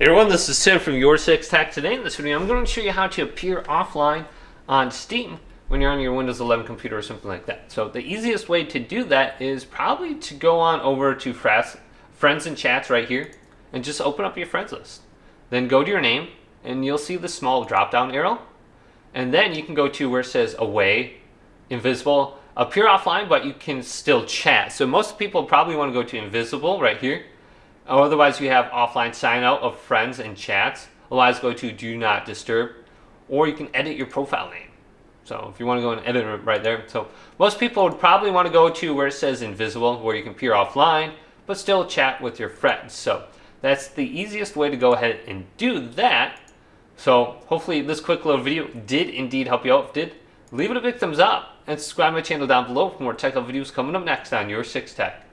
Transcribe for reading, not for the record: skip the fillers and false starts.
Hey everyone, this is Tim from Your 6 Tech. Today in this video, I'm going to show you how to appear offline on Steam when you're on your Windows 11 computer or something like that. So the easiest way to do that is probably to go on over to Friends and Chats right here and just open up your friends list. Then go to your name and you'll see the small drop down arrow. And then you can go to where it says Away, Invisible, appear offline, but you can still chat. So most people probably want to go to Invisible right here. Otherwise, you have offline sign out of friends and chats. Otherwise, go to do not disturb, or you can edit your profile name. So if you want to go and edit it right there. So most people would probably want to go to where it says invisible, where you can appear offline, but still chat with your friends. So that's the easiest way to go ahead and do that. So hopefully this quick little video did indeed help you out. If it did, leave it a big thumbs up and subscribe to my channel down below for more technical videos coming up next on Your 6 Tech.